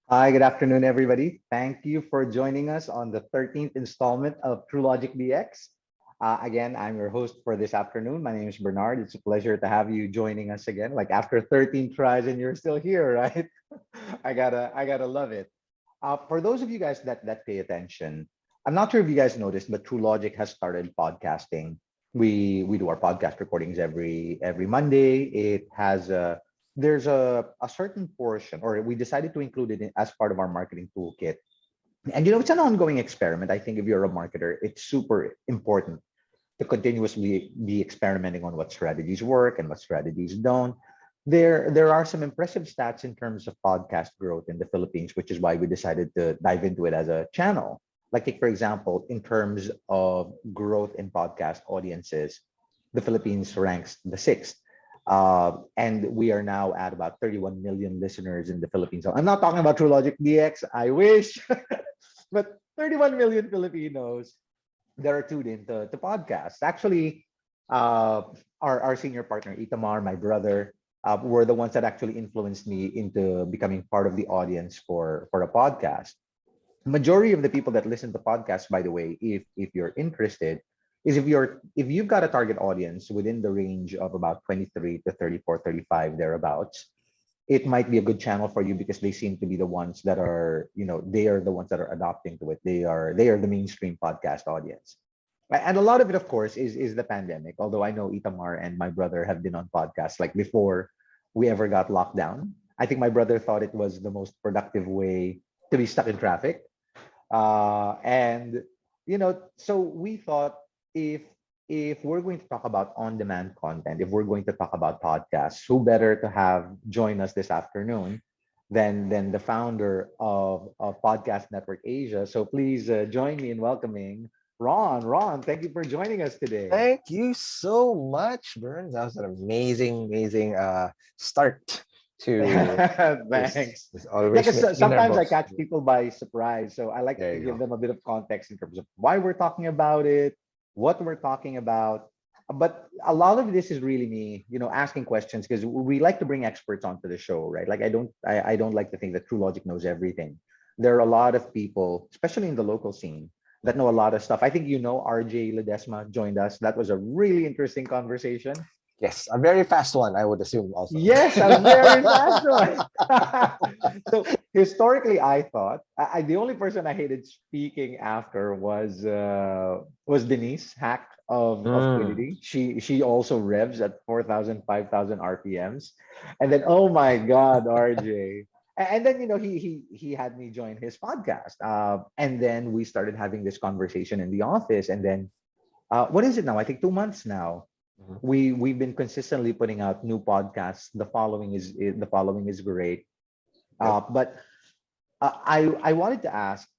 Hi, good afternoon, everybody. Thank you for joining us on the 13th installment of Truelogic DX. Again, I'm your host for this afternoon. My name is Bernard. It's a pleasure to have you joining us again. Like after 13 tries and you're still here, right? I gotta love it. For those of you guys that pay attention, I'm not sure if you guys noticed, but Truelogic has started podcasting. We do our podcast recordings every Monday. It has there's a certain portion, or we decided to include it as part of our marketing toolkit. And it's an ongoing experiment. I think if you're a marketer, it's super important to continuously be experimenting on what strategies work and what strategies don't. There are some impressive stats in terms of podcast growth in the Philippines, which is why we decided to dive into it as a channel. Like take for example, in terms of growth in podcast audiences, the Philippines ranks the sixth. And we are now at about 31 million listeners in the Philippines. So I'm not talking about Truelogic DX. I wish, but 31 million Filipinos that are tuned into to podcasts. Actually, our senior partner, Itamar, my brother, were the ones that actually influenced me into becoming part of the audience for a podcast. Majority of the people that listen to podcasts, by the way, if you're interested, is if you've got a target audience within the range of about 23 to 34, 35 thereabouts, it might be a good channel for you because they seem to be the ones that are, they are the ones that are adopting to it. They are the mainstream podcast audience. And a lot of it, of course, is the pandemic. Although I know Itamar and my brother have been on podcasts like before we ever got locked down. I think my brother thought it was the most productive way to be stuck in traffic. And so we thought if if we're going to talk about on-demand content, if we're going to talk about podcasts, who better to have join us this afternoon than the founder of Podcast Network Asia. So please join me in welcoming Ron. Ron, thank you for joining us today. Thank you so much, Burns. That was an amazing start to this. Thanks. This Yeah, always because makes me sometimes I nervous. catch people by surprise. So I like There to you give go. them a bit of context in terms of why we're talking about it, what we're talking about. But a lot of this is really me, asking questions because we like to bring experts onto the show, right? Like I don't like to think that True Logic knows everything. There are a lot of people, especially in the local scene, that know a lot of stuff. I think RJ Ledesma joined us. That was a really interesting conversation. Yes, a very fast one, I would assume also. Yes, a very fast one. So historically, I thought the only person I hated speaking after was Denise Hack of Mm. Trinity. She also revs at 4,000 5,000 RPMs, and then oh my God, RJ. And then he had me join his podcast, and then we started having this conversation in the office, and then what is it now? I think 2 months now Mhm. we've been consistently putting out new podcasts. The following is great. Yep. But I wanted to ask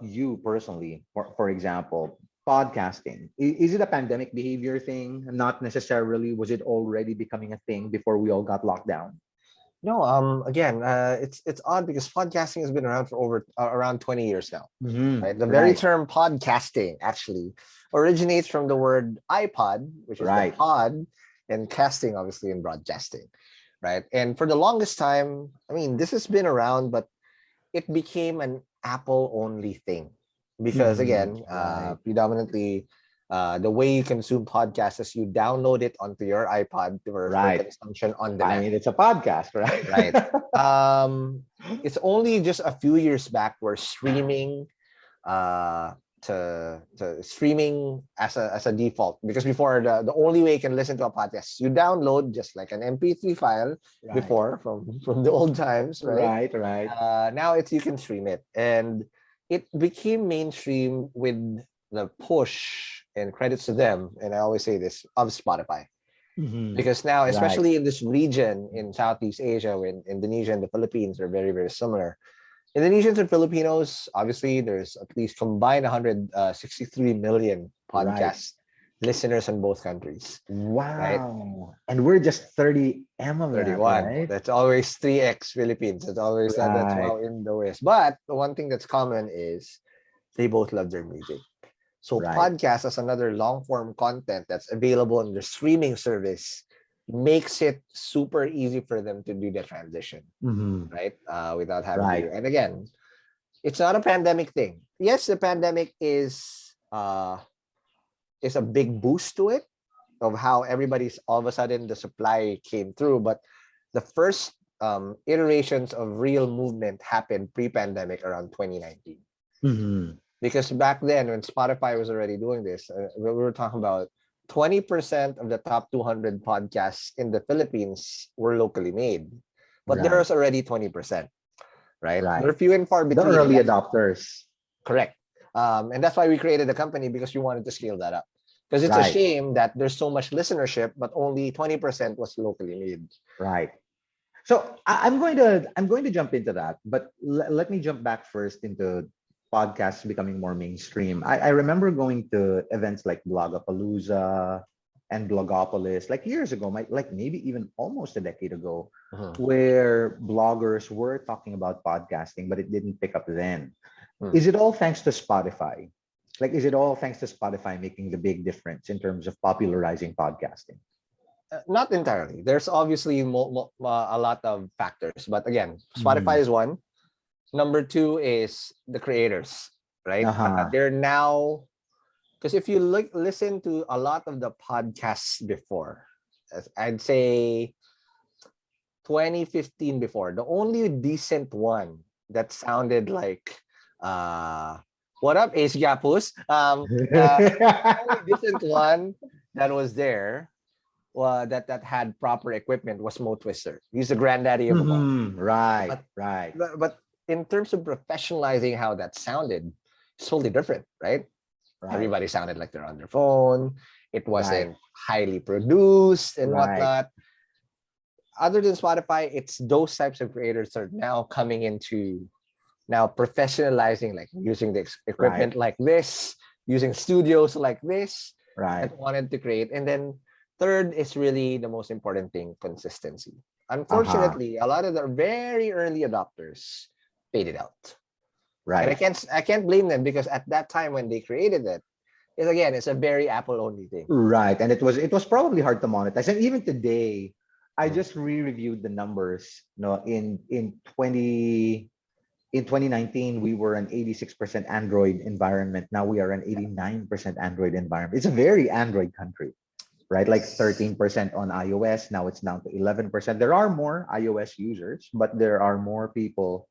you personally, for example, podcasting. Is it a pandemic behavior thing? Not necessarily. Was it already becoming a thing before we all got locked down? No, again, it's odd because podcasting has been around for over around 20 years now, right? The very Right, term podcasting actually originates from the word iPod, which is the right. pod, and casting, obviously, in broadcasting, right? And for the longest time, I mean, this has been around, but it became an Apple only thing because again, Right, predominantly the way you consume podcasts is you download it onto your iPod for right. consumption on I demand, mean, it's a podcast, right? right? Um, it's only just a few years back where streaming uh to streaming as a default, because before the only way you can listen to a podcast, you download just like an MP3 file Right, before from the old times, right? right, right. Now it's you can stream it, and it became mainstream with the push, and credits to them, and I always say this, of Spotify, Mhm. because now, Right. especially in this region in Southeast Asia, when Indonesia and the Philippines are very similar. Indonesians and Filipinos, obviously, there's at least combined 163 million Right. podcast listeners in both countries, right? Wow. And we're just 30 M of that, 31. right? That's always 3x Philippines. That's always that's Right. how Indo is. But the one thing that's common is they both love their music. So Right. podcast as another long form content that's available in the streaming service makes it super easy for them to do the transition, Mhm. right? Without having to Right. do. And again, it's not a pandemic thing. Yes, the pandemic is a big boost to it of how everybody's all of a sudden the supply came through, but the first iterations of real movement happened pre-pandemic around 2019. Mhm. Because back then, when Spotify was already doing this, we were talking about 20% of the top 200 podcasts in the Philippines were locally made, but Right. there's already 20%, right? Right. They're few and far The between, and early that's adopters. correct. And that's why we created the company, because we wanted to scale that up. Because it's a Right. shame that there's so much listenership, but only 20% was locally made. Right. So I'm going to jump into that, but let me jump back first into podcasts becoming more mainstream. I remember going to events like Blogapalooza and Blogopolis like years ago, like maybe even almost a decade ago, Mhm. where bloggers were talking about podcasting, but it didn't pick up then. Hmm. Is it all thanks to Spotify? Like, is it all thanks to Spotify making the big difference in terms of popularizing podcasting? Not entirely. There's obviously a lot of factors, but again, Spotify Mhm. is one. Number two is the creators, right? Uh-huh. They're now, because if you listen to a lot of the podcasts before, I'd say 2015 before, the only decent one that sounded like, uh, what up, Ace Gapus? The only decent one that was there, that had proper equipment, was Mo Twister. He's the granddaddy of them all. Mhm. Right, But right, but in terms of professionalizing how that sounded, it's totally different, right? right, Everybody sounded like they're on their phone. It right, wasn't highly produced and right. whatnot. Other than Spotify, it's those types of creators are now coming into now professionalizing, like using the Right, equipment like this, using studios like this, right. that wanted to create. And then third is really the most important thing: consistency. Uh-huh. Unfortunately, a lot of the very early adopters faded out. And I Right, can't I can't blame them, because at that time when they created it, it's a very Apple only thing. right. And it was probably hard to monetize. And even today, I Mm. just re-reviewed the numbers. No, in 2019, we were an 86% Android environment. Now we are an 89% Android environment. It's a very Android country, right? Like 13% on iOS. Now it's down to 11%. There are more iOS users, but there are more people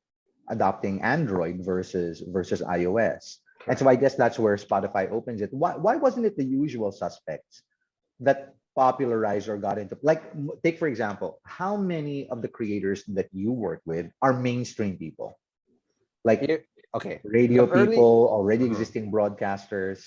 adopting Android versus iOS. And so Correct. I guess that's where Spotify opens it. Why wasn't it the usual suspects that popularized or got into, like, take for example, how many of the creators that you work with are mainstream people? Like You- okay. The radio early people, already Mhm. existing broadcasters.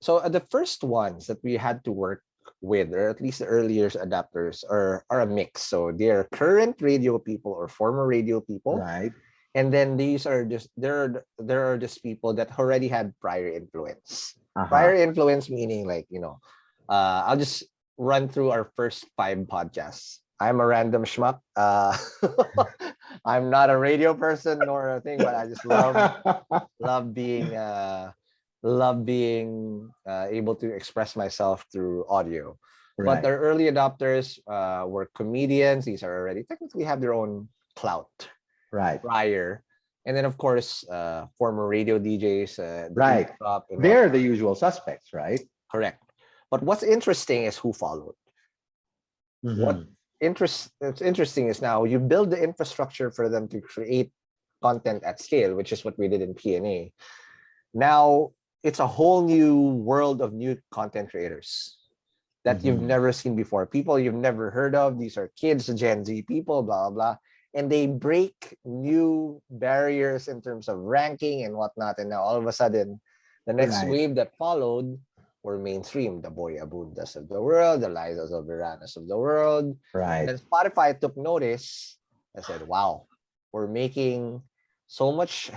So the first ones that we had to work with, or at least the earlier adapters, are a mix. So they're current radio people or former radio people, Right. and then these are just there are just people that already had prior influence. Prior Uh-huh. influence meaning, like, I'll just run through our first 5 podcasts. I'm a random schmuck. I'm not a radio person nor a thing, but I just love being able to express myself through audio. But Right. our early adopters were comedians. These are already technically have their own clout Right. prior. And then, of course, former radio DJs, the Right. eavesdrop and They're the whatnot. usual suspects, right? Correct. But what's interesting is who followed. What Mm-hmm. It's interesting is now you build the infrastructure for them to create content at scale, which is what we did in PNA. Now it's a whole new world of new content creators that you've Mm-hmm. never seen before. People you've never heard of. These are kids, Gen Z people, blah, blah. And they break new barriers in terms of ranking and whatnot. And now all of a sudden, the next Right. wave that followed were mainstream. The Boy Abundas of the world, the Lizas of Veranas of the world. And Right. then Spotify took notice and said, wow, we're making so much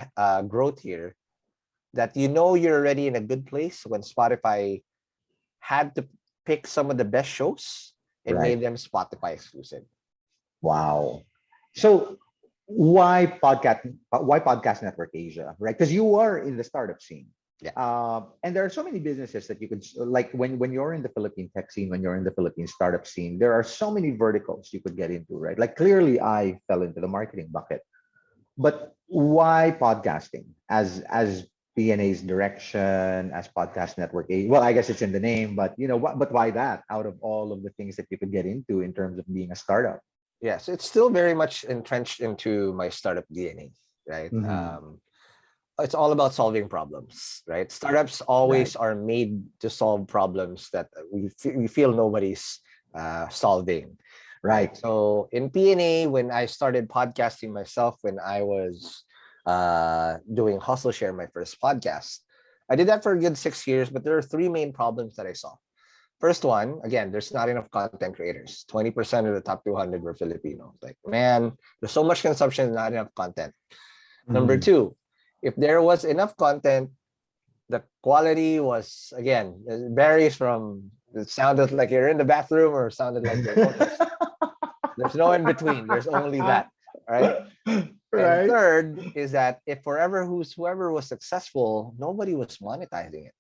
growth here that you're already in a good place when Spotify had to pick some of the best shows and Right. made them Spotify exclusive. Wow. So why podcast network Asia, right? Because you are in the startup scene. Yeah. And there are so many businesses that you could like when you're in the Philippine tech scene, when you're in the Philippine startup scene, there are so many verticals you could get into, right? Like clearly, I fell into the marketing bucket, but why podcasting as PNA's direction as podcast network? Well, I guess it's in the name, but what? But why that? Out of all of the things that you could get into in terms of being a startup. Yes, it's still very much entrenched into my startup DNA, right? Mhm. It's all about solving problems, right? Startups Right. always are made to solve problems that we feel nobody's solving, right? Right. So in PNA, when I started podcasting myself, when I was doing Hustle Share, my first podcast, I did that for a good 6 years, but there are three main problems that I saw. First one, again, there's not enough content creators. 20% of the top 200 were Filipino. Like, man, there's so much consumption, not enough content. Number Mhm. two, if there was enough content, the quality was, again, it varies from, it sounded like you're in the bathroom or sounded like you're going to, there's no in between. There's only that, right? And Right. third is that if whoever was successful, nobody was monetizing it,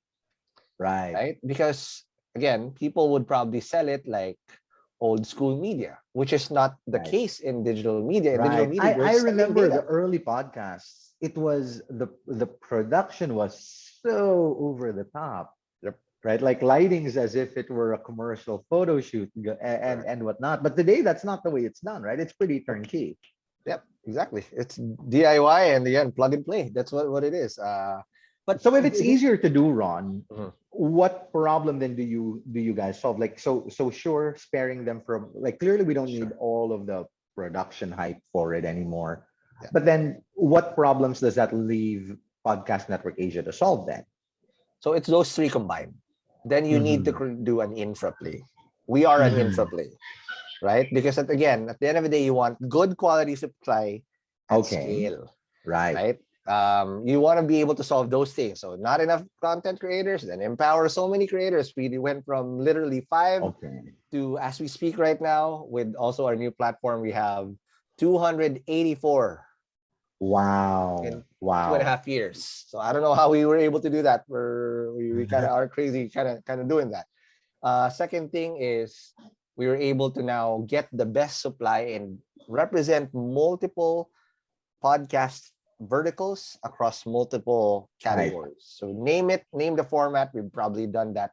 Right. right? Because again, people would probably sell it like old school media, which is not the Right. case in digital media. In digital Right. media, you're I selling remember the data. early podcasts. It was the production was so over the top, Yep. right? Like lightings as if it were a commercial photo shoot Correct. and whatnot. But today that's not the way it's done, right? It's pretty Yep. turnkey. Yep. Exactly. It's DIY and again, plug and play. That's what it is. But So if it's easier to do, Ron, Mhm. what problem then do you guys solve? Like so sure, sparing them from like clearly we don't need Sure. all of the production hype for it anymore. Yeah. But then what problems does that leave Podcast Network Asia to solve then? So it's those three combined. Then you need to Mm-hmm. do an infra play. We are an infra Mm-hmm. play, right? Because again, at the end of the day, you want good quality supply at Okay. scale, Right. right? You want to be able to solve those things. So not enough content creators, then empower so many creators. We went from literally 5 Okay. to, as we speak right now, with also our new platform, we have 284 in Wow. two and a Wow. half years. So I don't know how we were able to do that. We kind of are crazy, kind of doing that. Second thing is we were able to now get the best supply and represent multiple podcast verticals across multiple Right. categories. So name the format. We've probably done that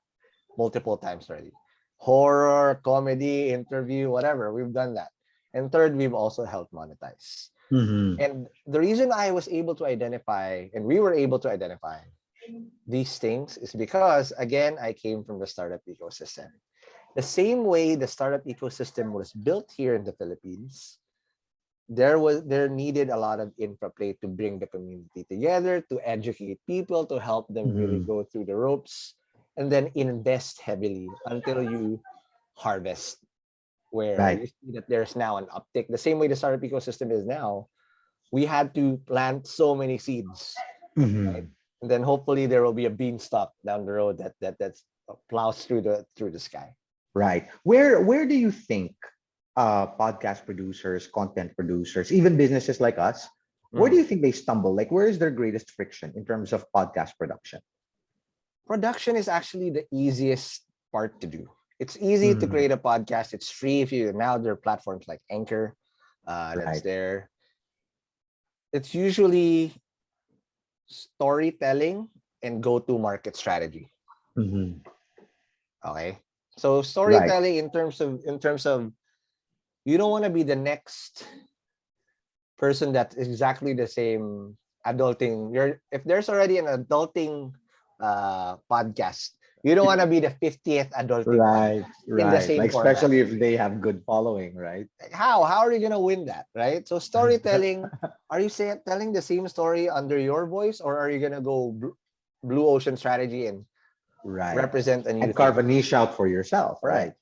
multiple times already. Horror, comedy, interview, whatever. We've done that. And third, we've also helped monetize. Mm-hmm. And the reason I was able to identify, and we were able to identify these things is because, again, I came from the startup ecosystem. The same way the startup ecosystem was built here in the Philippines, there needed a lot of infra play to bring the community together, to educate people, to help them really Mm-hmm. go through the ropes, and then invest heavily until you harvest, where Right. you see that there's now an uptick. The same way the startup ecosystem is now, we had to plant so many seeds, right? Mm-hmm. And then hopefully there will be a beanstalk down the road that's plows through the sky. Right. Where do you think podcast producers, content producers, even businesses like us, where do Mhm. you think they stumble? Like, where is their greatest friction in terms of podcast production? Production is actually the easiest part to do. It's easy to Mhm. create a podcast. It's free if you now there are platforms like Anchor, that's Right. there. It's usually storytelling and go-to market strategy. Mhm. Okay. So Right. storytelling in terms of you don't want to be the next person that's exactly the same adulting. If there's already an adulting podcast, you don't want to be the 50th adulting Right. podcast in the Right. same Like, format. especially if they have good following, right? Like, how are you gonna win that, right? So storytelling, are you telling the same story under your voice, or are you gonna go blue ocean strategy and Right. represent a new And carve thing? a niche out for yourself, Correct. right?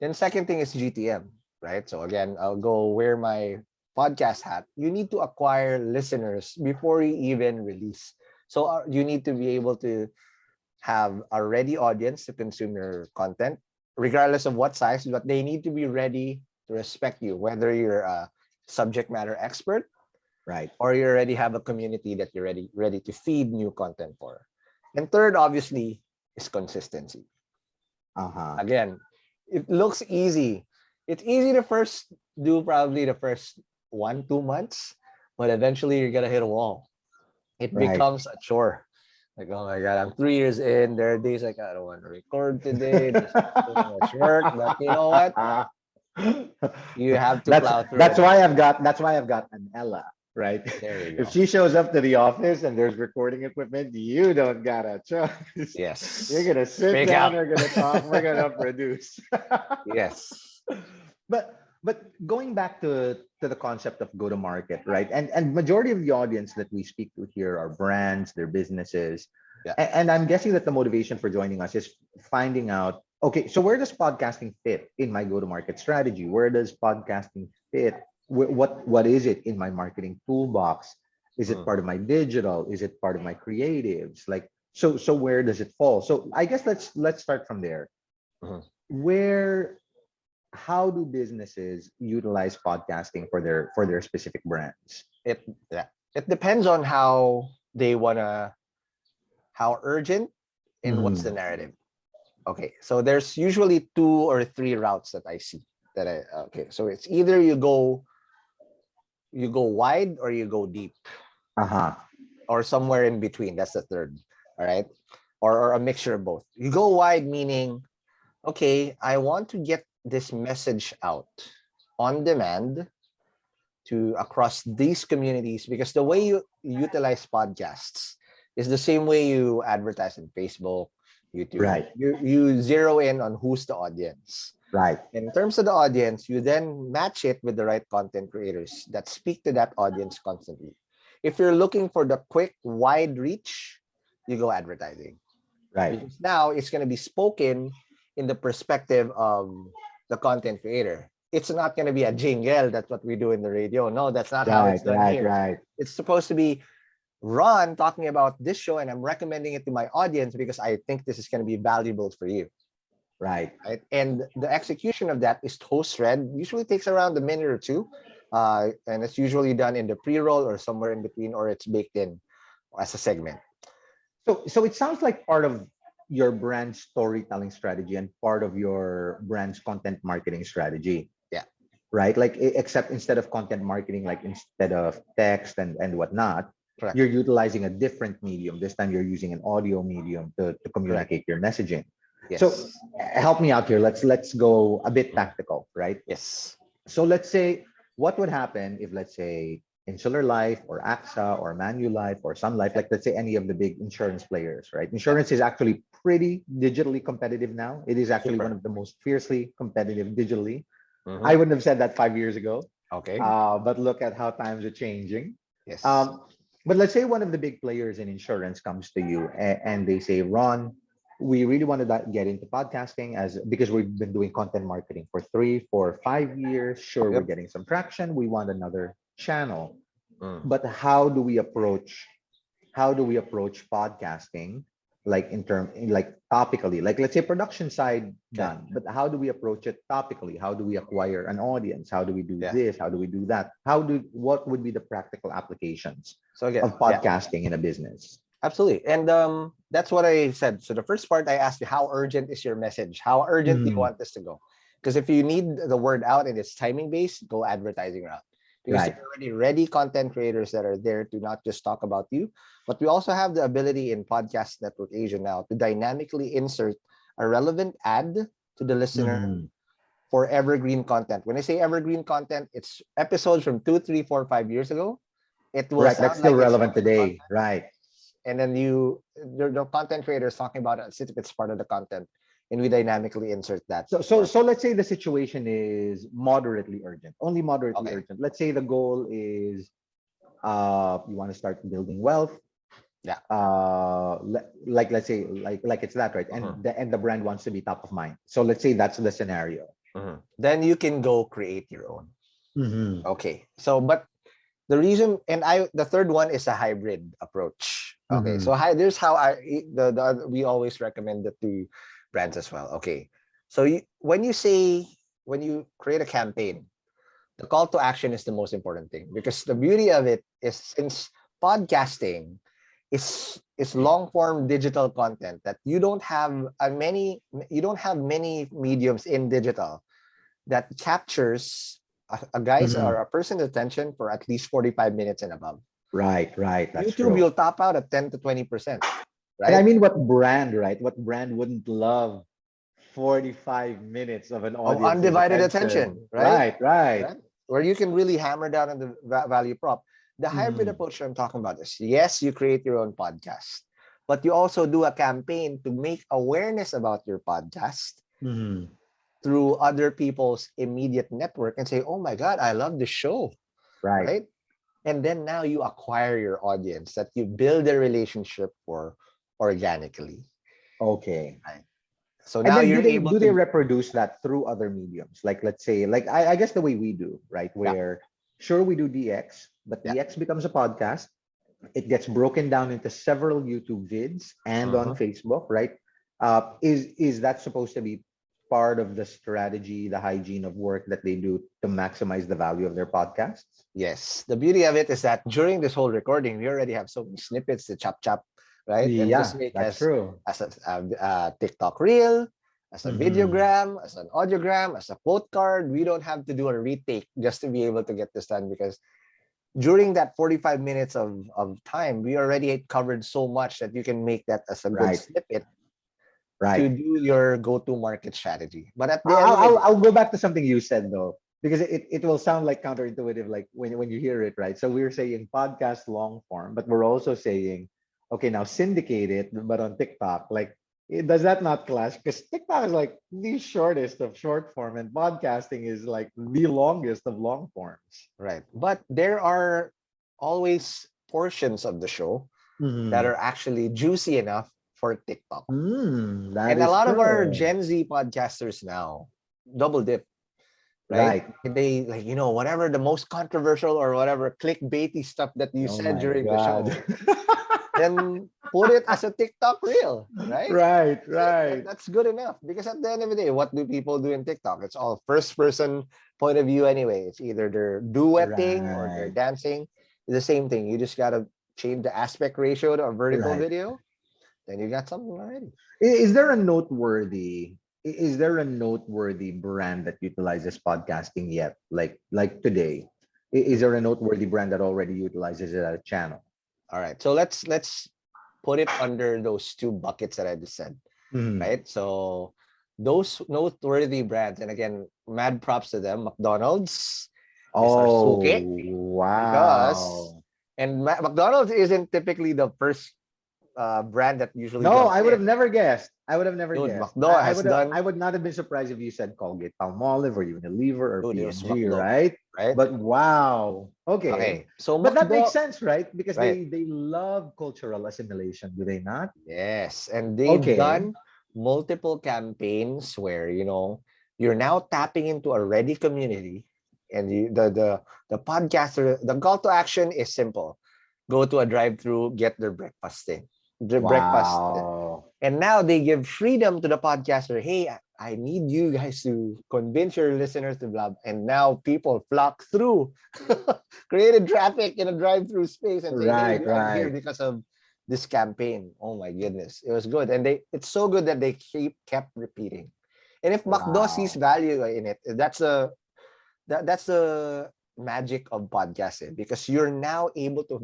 Then second thing is GTM, right? So again, I'll go wear my podcast hat. You need to acquire listeners before you even release. So you need to be able to have a ready audience to consume your content, regardless of what size, but they need to be ready to respect you, whether you're a subject matter expert Right. or you already have a community that you're ready to feed new content for. And third, obviously, is consistency. Uh-huh. Again, it looks easy. It's easy to first do probably the first 1-2 months, but eventually you're gonna hit a wall. It Right. becomes a chore. Like, oh my god, I'm 3 years in. There are days like I don't want to record today. There's so much work, but you know what? You have to that's plow through that's it. why I've got an Ella, right? There you If go. she shows up to the office and there's recording equipment, you don't got a choice. You're Yes. gonna sit Speak down, up. we're gonna talk, we're gonna produce. Yes. But going back to the concept of go to market, right? And majority of the audience that we speak to here are brands, their businesses. Yeah. And I'm guessing that the motivation for joining us is finding out, okay, so where does podcasting fit in my go to market strategy? Where does podcasting fit? What is it in my marketing toolbox? Is it Mm, part of my digital? Is it part of my creatives? Like, so where does it fall? So I guess let's start from there. mhm. Where How do businesses utilize podcasting for their specific brands? It yeah. It depends on how urgent and what's the Mhm. narrative. Okay, so there's usually 2 or 3 routes that I see that I okay. So it's either you go wide or you go deep Uh-huh. or somewhere in between. That's the third. All right. Or a mixture of both. You go wide meaning, okay, I want to get this message out on demand to across these communities because the way you utilize podcasts is the same way you advertise in Facebook, YouTube. Right. You zero in on who's the audience. Right. In terms of the audience, you then match it with the right content creators that speak to that audience constantly. If you're looking for the quick, wide reach, you go advertising. Right. Because now it's going to be spoken in the perspective of the content creator. It's not going to be a jingle. That's what we do in the radio. No, that's not how Right. it's done Right. here. Right. It's supposed to be Ron talking about this show, and I'm recommending it to my audience because I think this is going to be valuable for you. Right. Right? And the execution of that is host read. Usually takes around a minute or two. And it's usually done in the pre-roll or somewhere in between, or it's baked in as a segment. So it sounds like part of your brand storytelling strategy and part of your brand's content marketing strategy. Yeah. Right. Like except instead of content marketing, like instead of text and whatnot, Correct. you're utilizing a different medium. This time you're using an audio medium to Correct. communicate your messaging. So Yes. help me out here. Let's go a bit tactical, right? Yes. So let's say what would happen if, let's say, Insular Life or AXA or Manulife or Sun Life, like let's say any of the big insurance players, right? Yeah. Insurance is actually pretty digitally competitive now. It is actually one Super. of the most fiercely competitive digitally. I Mm-hmm. wouldn't have said that 5 years ago, Okay. but look at how times are changing. Yes. Um, but let's say one of the big players in insurance comes to you and they say, Ron, we really want to get into podcasting as because we've been doing content marketing for 3, 4, 5 years. Sure, we're Yep. getting some traction. We want another channel. Mm. But how do we approach podcasting like like topically, like let's say production side Okay. done, but how do we approach it topically? How do we acquire an audience? How do we do Yeah. this? How do we do that? What would be the practical applications So again, of yeah, podcasting in a business? absolutely. And that's what I said. So the first part I asked you, how urgent is your message? How urgent do you Mhm. want this to go? Because if you need the word out and it's timing based, go advertising route. Because there Right. are already ready content creators that are there to not just talk about you, but we also have the ability in Podcast Network Asia now to dynamically insert a relevant ad to the listener Mhm. for evergreen content. When I say evergreen content, it's episodes from 2, 3, 4, 5 years ago. It will Right. That's sound still like it's relevant part of the today. content, Right. and then the content creators talking about it as if it's part of the content, and we dynamically insert that. So let's say the situation is moderately urgent, only moderately Okay, urgent. Let's say the goal is you want to start building wealth. yeah. Like let's say like it's that, right? Mhm, And the brand wants to be top of mind. So let's say that's the scenario. mhm. Then you can go create your own. Mm-hmm. Okay, so but the reason, and the third one is a hybrid approach. Okay, Mm-hmm. so there's how we always recommend it to brands as well. Okay, so when you create a campaign, the call to action is the most important thing, because the beauty of it is, since podcasting is is long form digital content that you don't have many mediums in digital that captures a guy's Mhm. or a person's attention for at least 45 minutes and above. Right. That's YouTube, true. you'll top out at 10 to 20%, And I right? mean, what brand, right? What brand wouldn't love 45 minutes of an Of audience's undivided attention? attention, right? Right. Right? Where you can really hammer down on the value prop. The hybrid Mhm. approach I'm talking about is, yes, you create your own podcast, but you also do a campaign to make awareness about your podcast Mhm. through other people's immediate network and say, oh my God, I love the show, Right. right? And then now you acquire your audience that you build a relationship for organically, Okay. right? So And now then you're able do they to, reproduce that through other mediums? Like let's say, like I guess the way we do, right? yeah, Where sure we do DX, but yeah. DX becomes a podcast. It gets broken down into several YouTube vids and on Mhm. Facebook, right? Is that supposed to be part of the strategy, the hygiene of work that they do to maximize the value of their podcasts? Yes, the beauty of it is that during this whole recording, we already have so many snippets to chop chop, right? And just Yeah, make that's true. as a TikTok reel, as a Hmm. videogram, as an audiogram, as a quote card. We don't have to do a retake just to be able to get this done because during that 45 minutes of time, we already covered so much that you can make that as a good Right, snippet to right. do your go-to market strategy. But at the end of the day, I'll go back to something you said though, because it will sound like counterintuitive, like when you hear it, right? So we're saying podcast long form, but we're also saying, okay, now syndicate it, but on TikTok, like does that not clash? Because TikTok is like the shortest of short form, and podcasting is like the longest of long forms. right. But there are always portions of the show that Hmm. are actually juicy enough for TikTok. That And a is lot of our true. Gen Z podcasters now double dip, right? Right. They like, whatever the most controversial or whatever clickbaity stuff that you Oh said my during the God. show, then put it as a TikTok reel, right? Right, That's it. right. That's good enough. Because at the end of the day, what do people do in TikTok? It's all first person point of view anyway. It's either they're duetting or they're Right. dancing. It's the same thing. You just gotta change the aspect ratio to a vertical Right. video, then you got something already. Is there a noteworthy brand that utilizes podcasting yet? Like today, is there a noteworthy brand that already utilizes it as a channel? All right. So let's put it under those two buckets that I just said, Mhm. right? So those noteworthy brands, and again, mad props to them. McDonald's is our Oh, suke because, wow. and McDonald's isn't typically the first brand that usually No, jumps I would have in. never guessed. I would have never Dude, guessed. McDo has I done, would not have been surprised if you said Colgate Palmolive or Unilever or dude, it was P&G, McDo, right? right? But wow. Okay. Okay. So But that makes McDo, sense, right? Because right? they love cultural assimilation, do they not? Yes, and they've Okay. done multiple campaigns where you're now tapping into a ready community, and the podcaster. The call to action is simple: go to a drive-through, get their breakfast thing, the breakfast, Wow. and now they give freedom to the podcaster. Hey, I need you guys to convince your listeners to blah. And now people flock through, created traffic in a drive-through space, and say, "Hey, Right, I'm here right, because of this campaign." Oh my goodness, it was good, and it's so good that they kept repeating. And if McDo sees wow. value in it, that's the magic of podcasting, because you're now able to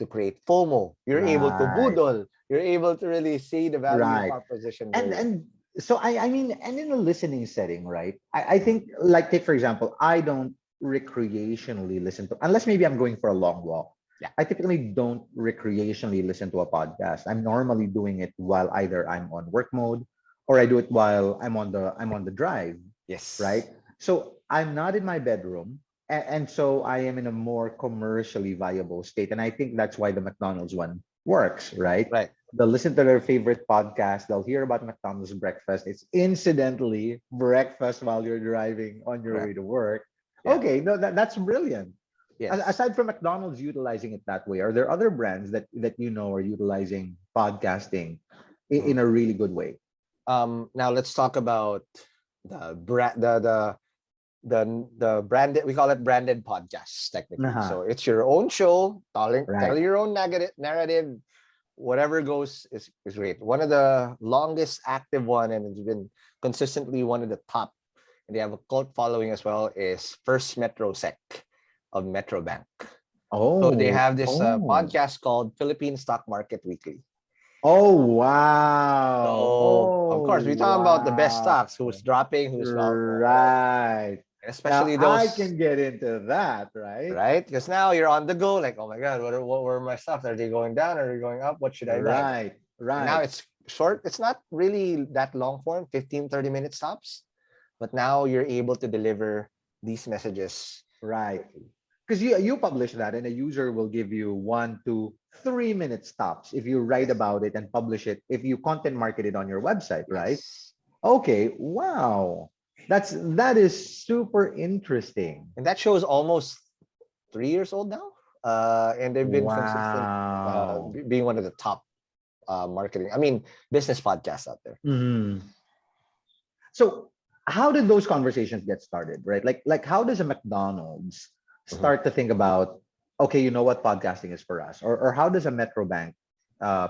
create FOMO. You're able to Right, boodle. You're able to really see the value right. proposition And very well. and so I mean, and in a listening setting, right? I think like take for example, I don't recreationally listen to unless maybe I'm going for a long walk. Yeah. I typically don't recreationally listen to a podcast. I'm normally doing it while either I'm on work mode or I do it while I'm on the drive, Yes. right? So I'm not in my bedroom, and so I am in a more commercially viable state. And I think that's why the McDonald's one works, right? Right. They'll listen to their favorite podcast. They'll hear about McDonald's breakfast. It's incidentally breakfast while you're driving on your way Correct. to work. Yeah. Okay, no, that's brilliant. Yes. Aside from McDonald's utilizing it that way, are there other brands that are utilizing podcasting Mhm. in a really good way? Now let's talk about the brand, the branded. We call it branded podcasts technically. Uh-huh. So it's your own show, tell Right. your own narrative, whatever goes is great. One of the longest active one, and it's been consistently one of the top, and they have a cult following as well, is First Metro Sec of Metrobank. So they Oh, have this oh, podcast called Philippine Stock Market Weekly. oh, wow. So of Oh, course we talk about the best wow. stocks, who's dropping, who's well, Right. Now especially I those, can get into that, right? right? Because now you're on the go, like, oh my god, what were my stocks? Are they going down? Are they going up? What should I buy? Right, And now right, it's short. It's not really that long form, 15, 30-minute stops. But now you're able to deliver these messages right. quickly. Because you publish that, and a user will give you 1 to 3 minute stops if you write Yes. about it and publish it. If you content market it on your website, right? Yes. Okay, wow. That is super interesting. And that show is almost 3 years old now. And they've been consistent, Wow. being one of the top marketing, I mean, business podcasts out there. Mhm. So how did those conversations get started, right? Like how does a McDonald's Mhm. start to think about, okay, you know what podcasting is for us? Or how does a Metro Bank uh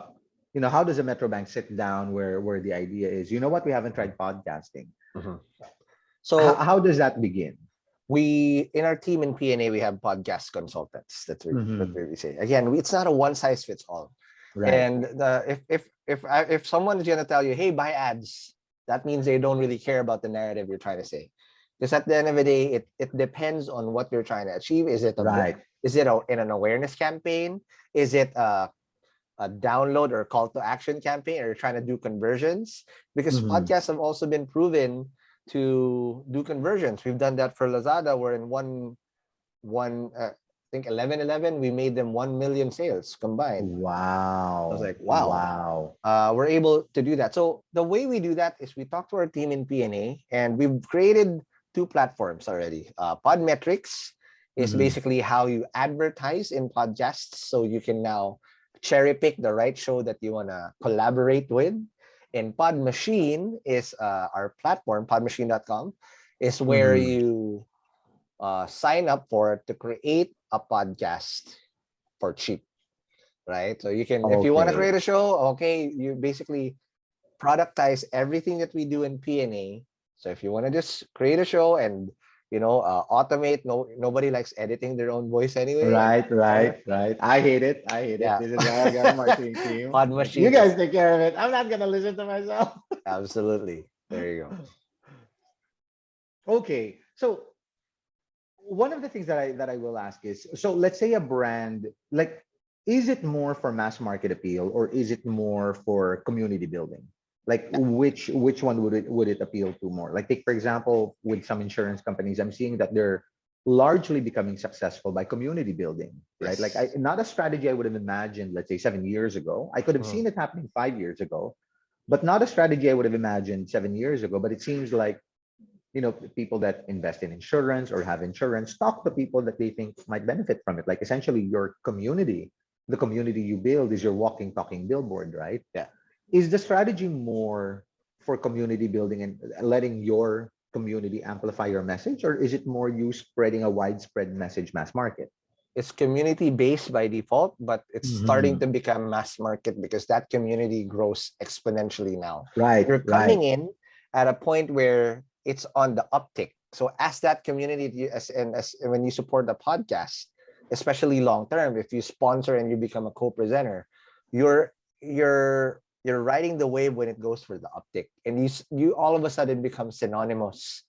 how does a Metro Bank sit down where the idea is, you know what, we haven't Mhm. tried podcasting. Mhm. How, So how does that begin? we, in our team in PNA, we have podcast consultants that Hmm. we say. Again, it's not a one size fits all. Right. And if someone is gonna tell you, hey, buy ads, that means they don't really care about the narrative you're trying to say. Because at the end of the day, it depends on what you're trying to achieve. Is it Right. in an awareness campaign? Is it a download or call to action campaign? Or you're trying to do conversions? Because Hmm. podcasts have also been proven to do conversions. We've done that for Lazada, where in I think 11 we made them 1 million sales combined. I was Wow. like, wow, Wow. we're able to do that. So the way we do that is we talk to our team in PNA, and we've created two platforms already. Podmetrics is Hmm. basically how you advertise in podcasts. So you can now cherry pick the right show that you want to collaborate with. And Pod Machine is our platform, podmachine.com, is where Hmm. you sign up for to create a podcast for cheap, right? So you can, if you want to create Okay. a show, okay, you basically productize everything that we do in PNA. So if you want to just create a show and automate, nobody likes editing their own voice anyway. And Right, all that, right, right. I hate it. I hate it. yeah. This is why I got a marketing team. Pod Like, you Machine guys is take care of it. I'm not gonna listen to myself. absolutely, there you go. Okay. So one of the things that I will ask is, so let's say a brand, like, is it more for mass market appeal or is it more for community building? Like, Yeah. which one would it appeal to more? Like, take for example, with some insurance companies, I'm seeing that they're largely becoming successful by community building, right? Like, Yes. not a strategy I would have imagined, let's say 7 years ago. I could have Mhm. seen it happening 5 years ago, but not a strategy I would have imagined 7 years ago. But it seems like, people that invest in insurance or have insurance talk to people that they think might benefit from it. Like, essentially, your community, the community you build, is your walking talking billboard, right? Yeah. Is the strategy more for community building and letting your community amplify your message, or is it more you spreading a widespread message mass market? It's community based by default, but it's starting Mhm. to become mass market because that community grows exponentially now. Right, You're right. coming in at a point where it's on the uptick. So as that community, as when you support the podcast, especially long term, if you sponsor and you become a co-presenter, you're you're riding the wave when it goes for the uptick, and you all of a sudden become synonymous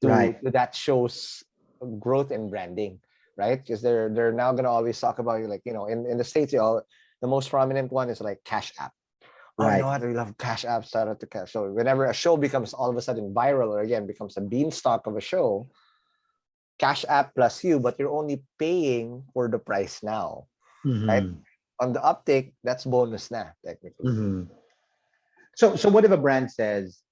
to Right. that show's growth and branding, right? Because they're now gonna always talk about you, like, in the States, the most prominent one is like Cash App. Oh, you know Right. what? We love Cash App. Shout out to Cash. So whenever a show becomes all of a sudden viral, or again becomes a beanstalk of a show, Cash App plus you, but you're only paying for the price now, right? Hmm. On the uptake, that's bonus na technically. Hmm. So what if a brand says,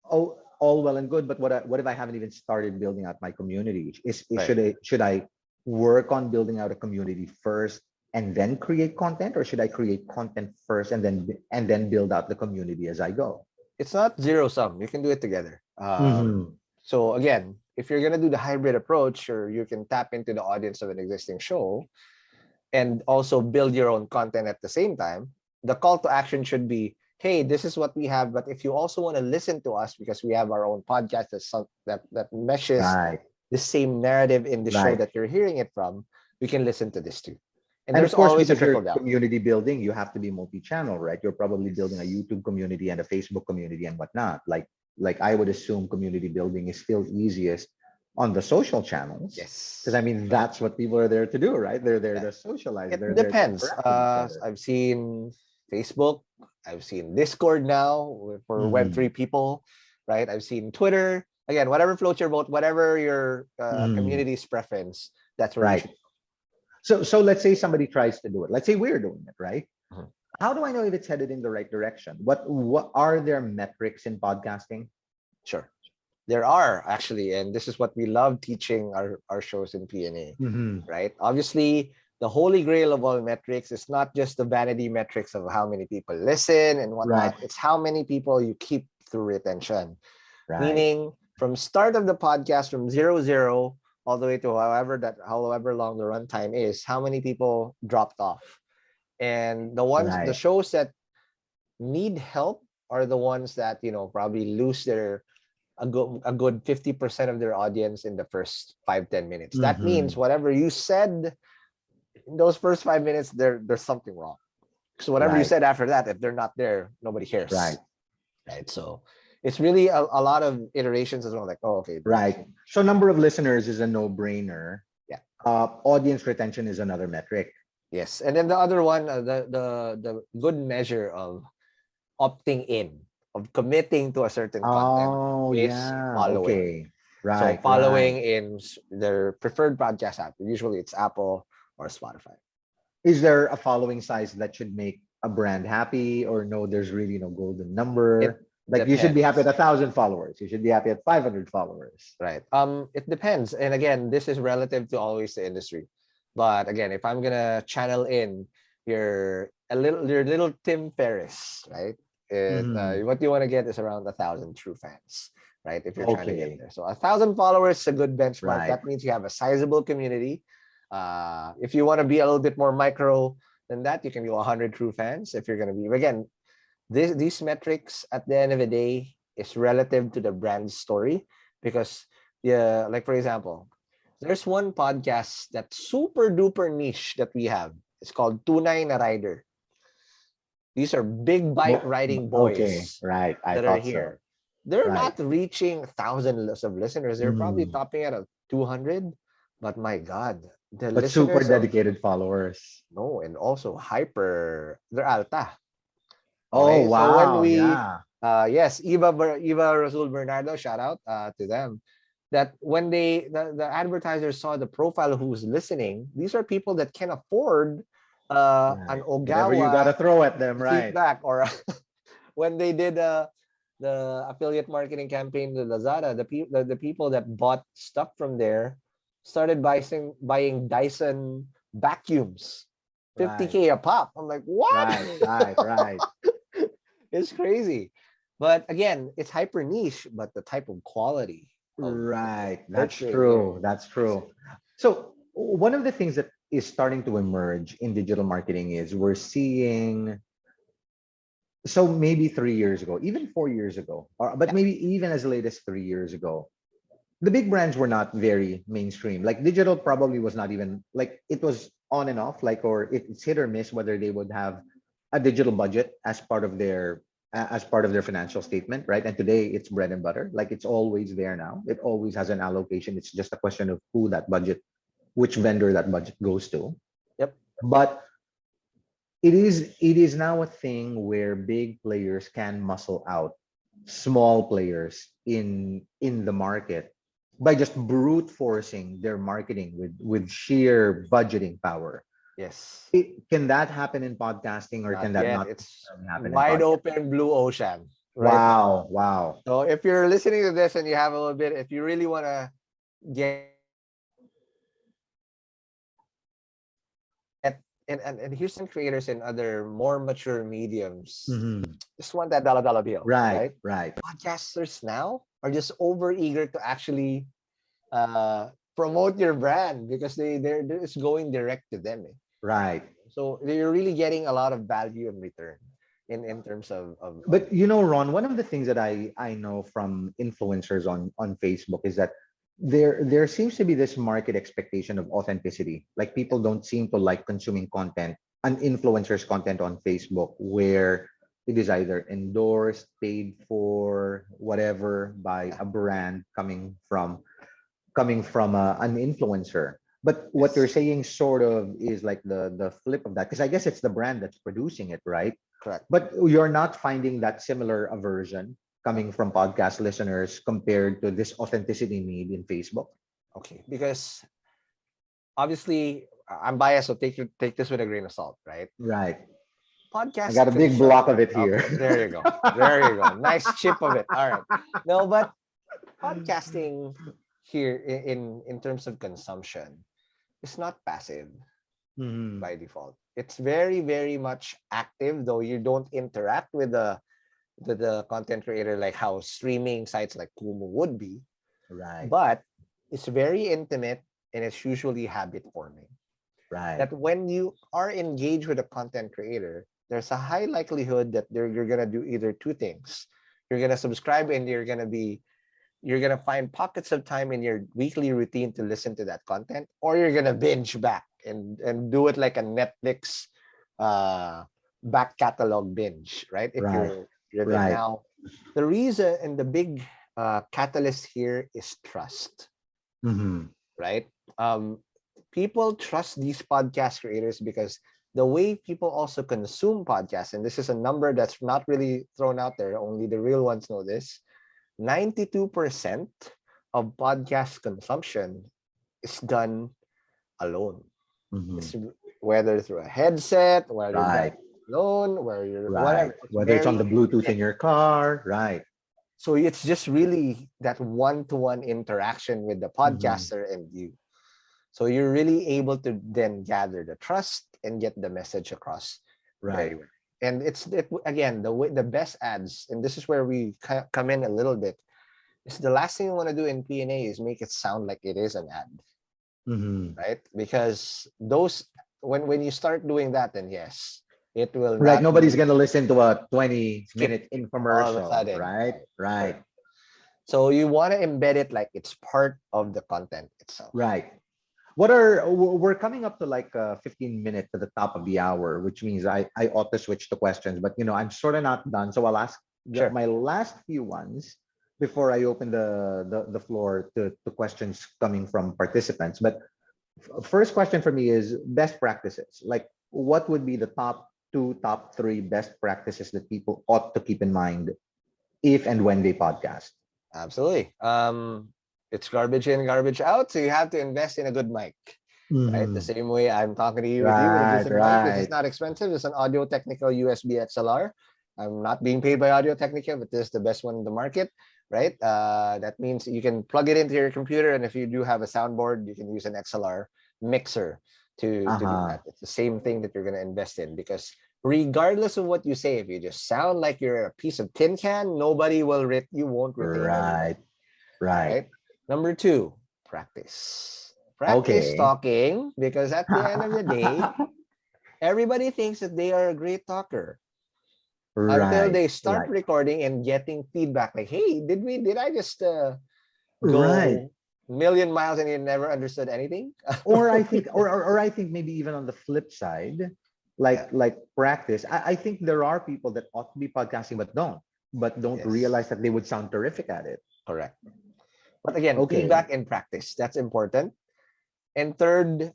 oh, all well and good, but what if I haven't even started building out my community? Right. Should I work on building out a community first and then create content, or should I create content first and then build out the community as I go? It's not zero sum. You can do it together. Hmm. So again, if you're gonna do the hybrid approach, or you can tap into the audience of an existing show and also build your own content at the same time, the call to action should be, hey, this is what we have, but if you also want to listen to us, because we have our own podcast that meshes Right. the same narrative in the show Right. that you're hearing it from, we can listen to this too. And And of there's course, always a because trickle you're down. community building, you have to be multi-channel, right? You're probably building a Yes. YouTube community and a Facebook community and whatnot. Like I would assume community building is still easiest on the social channels. Because Yes. I mean, that's what people are there to do, right? They're there Yeah. to socialize, It they're there to depends. interact with each other. I've seen Facebook, I've seen Discord now for Mhm. Web3 people, right? I've seen Twitter. Again, whatever floats your boat, whatever your Mhm. community's preference, that's where you Right. should So let's say somebody tries to do it. Let's say we're doing it, right? go. Mhm. How do I know if it's headed in the right direction? What are their metrics in podcasting? Sure. There are actually, and this is what we love teaching our shows in PNA, Mhm. right? Obviously, the holy grail of all metrics is not just the vanity metrics of how many people listen and Right. whatnot. It's how many people you keep through retention. Right. Meaning, from start of the podcast, from 0 0 all the way to however long the runtime is, how many people dropped off. And the Right. shows that need help are the ones that, probably lose a good 50% of their audience in the first 5-10 minutes. That means Mhm. whatever you said in those first 5 minutes, there's something wrong. So whatever you Right. said after that, if they're not there, nobody cares. Right. Right. So it's really a lot of iterations as well. Like, oh, okay. Right. So number of listeners is a no-brainer. Yeah. Audience retention is another metric. Yes. And then the other one, the good measure of opting in, of committing to a certain content, Oh is yeah. following. Okay. So Right. Right. following in their preferred podcast app. Usually it's Apple or Spotify. Is there a following size that should make a brand happy, or no? There's really no golden It number. Like you should be happy at depends. 1,000 followers. You should be happy at 500 followers. Right. It depends. And again, this is relative to always the industry. But again, if I'm gonna channel in your little Tim Ferriss, right? Mhm. What you want to get is around 1,000 true fans, right? If you're trying to get Okay. there. So 1,000 followers is a good benchmark. Right. That means you have a sizable community. If you want to be a little bit more micro than that, you can go 100 true fans. If you're gonna be, again, these metrics at the end of the day is relative to the brand story, because, yeah, like for example, there's one podcast that's super duper niche that we have. It's called Tunay na Rider. These are big bike riding Okay. boys Right. I that are thought so. here. They're Right. not reaching thousands of listeners. They're probably Mm. topping at a 200. But my God, the But super listeners of, dedicated followers. no, and also hyper, they're alta. Oh Okay, so when wow. we, Yeah. yes, Eva Rasul Bernardo, shout out to them. That when the advertisers saw the profile who's listening, these are people that can afford an Right. Whatever you Ogawa gotta throw at them. seat Right. back, or when they did the affiliate marketing campaign to Lazada, the people that bought stuff from there started buying Dyson vacuums, Right. 50K a pop. I'm like, what? Right. Right. Right. It's crazy. But again, it's hyper niche, but the type of quality of the Right. That's nurturing here true. That's is true. So one of the things that is starting to emerge in digital marketing is we're seeing, so maybe 3 years ago, even 4 years ago, or but yeah, maybe even as late as 3 years ago, the big brands were not very mainstream. Like digital probably was not even, like it was on and off, like, or it's hit or miss whether they would have a digital budget as part of their financial statement, right? And today it's bread and butter. Like it's always there now. It always has an allocation. It's just a question of which vendor that budget goes to. yep, But it is now a thing where big players can muscle out small players in the market by just brute forcing their marketing with sheer budgeting power. yes. Can that happen in podcasting, or Not can that yet. not It's necessarily happen in wide podcasting? open blue ocean right now. Wow, wow. So if you're listening to this and you have a little bit, if you really want to get and here's some creators in other more mature mediums, Mhm. just want that dollar bill, Right, right? right, Podcasters now are just over eager to actually promote your brand because they're just going direct to them. right. So you're really getting a lot of value in return in terms of But Ron, one of the things that I know from influencers on Facebook is that there seems to be this market expectation of authenticity. Like people don't seem to like consuming content, an influencer's content on Facebook, where it is either endorsed, paid for, whatever by yeah, a brand coming from an influencer. But what you're yes, saying sort of is like the flip of that, because I guess it's the brand that's producing it, right? correct. But you're not finding that similar aversion No. coming from podcast listeners compared to this authenticity need in Facebook. Okay, because obviously I'm biased, so take this with a grain of salt, right? Right. I Podcast got a big block of it here. okay, there you go. There you go. Nice chip of it. All right. No, but podcasting here in terms of consumption is not passive Mhm. by default. It's very, very much active, though you don't interact with the content creator like how streaming sites like Kumu would be, Right. but it's very intimate and it's usually habit forming. Right. That when you are engaged with a content creator, there's a high likelihood that you're gonna do either two things. You're gonna subscribe and you're gonna find pockets of time in your weekly routine to listen to that content, or you're gonna binge back and do it like a Netflix uh, back catalog binge, right? If Right. you're driven. Right. Now, the reason and the big catalyst here is trust, Mhm. right? People trust these podcast creators because the way people also consume podcasts, and this is a number that's not really thrown out there, only the real ones know this. 92% of podcast consumption is done alone. Mhm. It's whether through a headset, whether you're Right. driving alone, where you're Right. whatever. It's Whether it's on the very Bluetooth in intimate. your car. Right. So it's just really that one-to-one interaction with the Mhm. podcaster and you. So you're really able to then gather the trust and get the message across very Right. well. And again, the best ads, and this is where we come in a little bit. Is the last thing you want to do in P&A is make it sound like it is an ad, Mhm. right? Because those when you start doing that, then yes, it will Right. not Nobody's be gonna listen to a 20 skip minute all of a infomercial, sudden. right? Right. Right. Correct. So you want to embed it like it's part of the content itself. Right. We're coming up to like 15 minutes to the top of the hour, which means I ought to switch to questions, but I'm sort of not done. So I'll ask Sure. my last few ones before I open the floor to questions coming from participants. But first question for me is best practices. Like, what would be the top two, top three best practices that people ought to keep in mind if and when they podcast? Absolutely. It's garbage in, garbage out. So you have to invest in a good mic, right? The Mhm. same way I'm talking to you with you with a Right, decent mic. This is right. not expensive. It's an Audio Technica USB XLR. I'm not being paid by Audio Technica, but this is the best one in the market, right? That means you can plug it into your computer, and if you do have a soundboard, you can use an XLR mixer to do Uh-huh. that. It's the same thing that you're going to invest in because regardless of what you say, if you just sound like you're a piece of tin can, nobody will you won't retain Right, anybody. All right. right. Number two, practice. Practice Okay. talking because at the end of the day, everybody thinks that they are a great talker until Right, they start right, recording and getting feedback like, hey, did I just right. go a million miles and you never understood anything? Or I think, or I think maybe even on the flip side, Yeah. like practice. I think there are people that ought to be podcasting but don't Yes. realize that they would sound terrific at it. Correct. But again, Okay. feedback and practice. That's important. And third,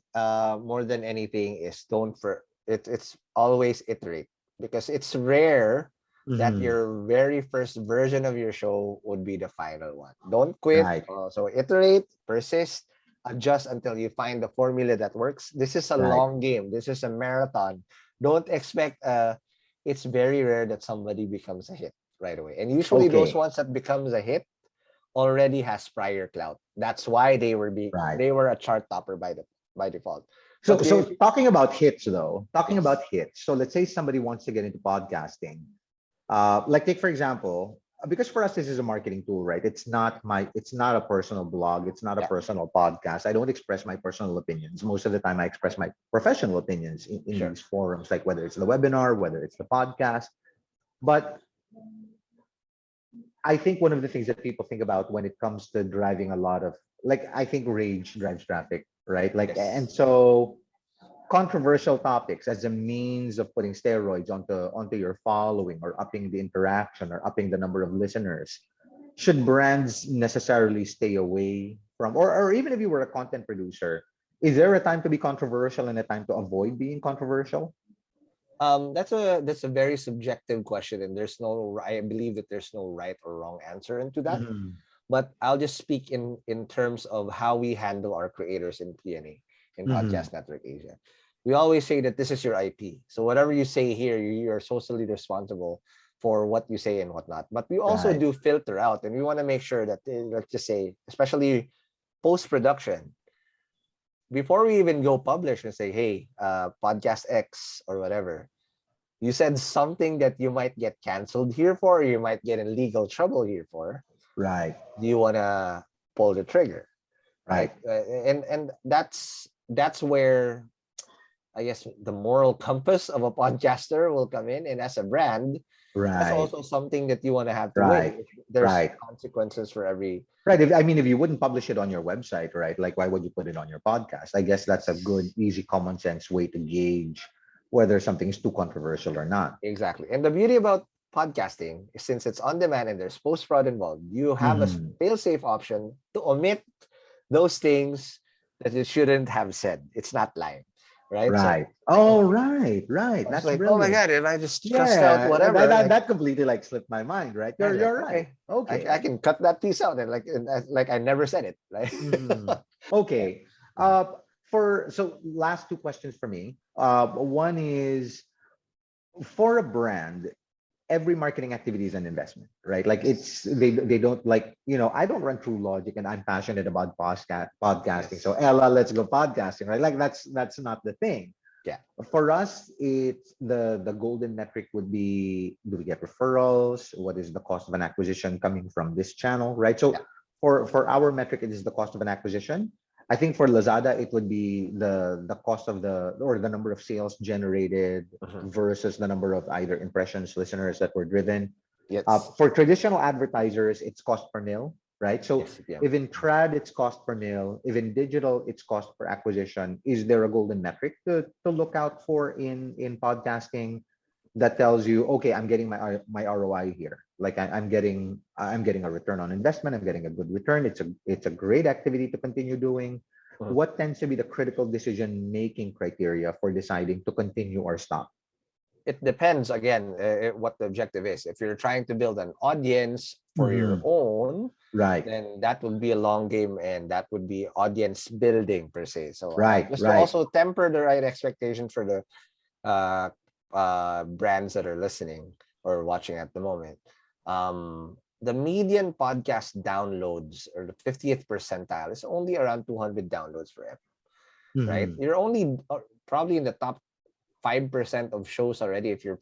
more than anything, is don't for it. It's always iterate because it's rare that Hmm. your very first version of your show would be the final one. Don't quit. Right, So iterate, persist, adjust until you find the formula that works. This is a right. long game. This is a marathon. Don't expect. It's very rare that somebody becomes a hit right away. And usually those Okay. ones that becomes a hit already has prior clout. That's why Right. they were a chart topper by default. So But so if talking about hits though, talking yes, about hits. So let's say somebody wants to get into podcasting. Like take for example, because for us this is a marketing tool, right? It's not a personal blog, it's not a Yeah. personal podcast. I don't express my personal opinions. Most of the time I express my professional opinions in Sure. these forums, like whether it's the webinar, whether it's the podcast. But I think one of the things that people think about when it comes to driving a lot of, like, I think rage drives traffic, right? Like, and Yes. so controversial topics as a means of putting steroids onto your following, or upping the interaction, or upping the number of listeners. Should brands necessarily stay away from, or even if you were a content producer, is there a time to be controversial and a time to avoid being controversial? That's a very subjective question, and I believe that there's no right or wrong answer into that. Mhm. But I'll just speak in terms of how we handle our creators in PNA, in Mhm. Podcast Network Asia. We always say that this is your IP. So whatever you say here, you are socially responsible for what you say and whatnot. But we also Right. do filter out, and we want to make sure that, let's just say, especially post production, before we even go publish and say, hey, podcast X or whatever, you said something that you might get canceled here for, or you might get in legal trouble here for. Right. Do you want to pull the trigger, right? Right. And that's where I guess the moral compass of a podcaster will come in, and as a brand, that's Right. also something that you want to have to weigh. Right. There's Right. consequences for every. Right. If you wouldn't publish it on your website, right? Like, why would you put it on your podcast? I guess that's a good, easy, common sense way to gauge whether something is too controversial or not. Exactly. And the beauty about podcasting is, since it's on demand and there's post prod involved, you have a Mhm. fail safe option to omit those things that you shouldn't have said. It's not live, right? So Right. like, Oh, oh, right. Right. I was That's like, oh my brilliant. god, if I just stressed out Yeah, whatever, like that completely like slipped my mind. Right. I was like, You're right. okay, I Okay. can cut that piece out, and like I never said it, right? Mhm. Yeah. Okay. For so last two questions for me. One is, for a brand, every marketing activity is an investment, right? Like, Yes. they don't, like, I don't run Truelogic and I'm passionate about podcasting. So Yes. Ella, let's go podcasting, right? Like, that's not the thing. Yeah. For us, it's the golden metric would be, do we get referrals? What is the cost of an acquisition coming from this channel, right? So Yeah. for our metric, it is the cost of an acquisition. I think for Lazada, it would be the cost of the number of sales generated Mhm. versus the number of either impressions, listeners that were driven. Yes. For traditional advertisers, it's cost per mil, right? So Yes. Yeah. if in trad it's cost per mil, if in digital it's cost per acquisition, is there a golden metric to look out for in podcasting that tells you, okay, I'm getting my ROI here. Like, I'm getting a return on investment. I'm getting a good return. It's a great activity to continue doing. Mhm. What tends to be the critical decision making criteria for deciding to continue or stop? It depends again, what the objective is. If you're trying to build an audience for your Mhm. own, Right, then that would be a long game, and that would be audience building per se. So right, just to right. also temper the right expectation for the uh, brands that are listening or watching at the moment. The median podcast downloads, or the 50th percentile, is only around 200 downloads per episode, right? Mhm. You're only probably in the top 5% of shows already if your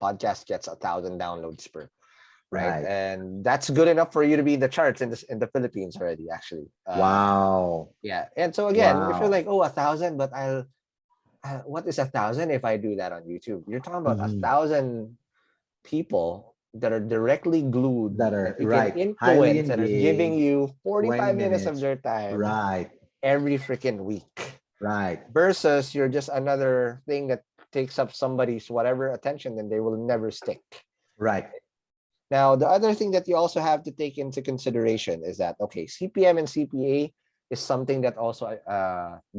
podcast gets 1,000 downloads per, right? Right. And that's good enough for you to be in the charts in the Philippines already, actually. Wow. Yeah. And so again, if you're Wow. like, oh, 1,000, but what is 1,000 if I do that on YouTube? You're talking about a Mhm. thousand people that are directly glued, That that are you can right. Highly influence, that are giving engaged. you 20 45 minutes of minutes. their time Right. every freaking week, Right. versus you're just another thing that takes up somebody's whatever attention, then they will never stick. Right. Now, the other thing that you also have to take into consideration is that, okay, CPM and CPA is something that also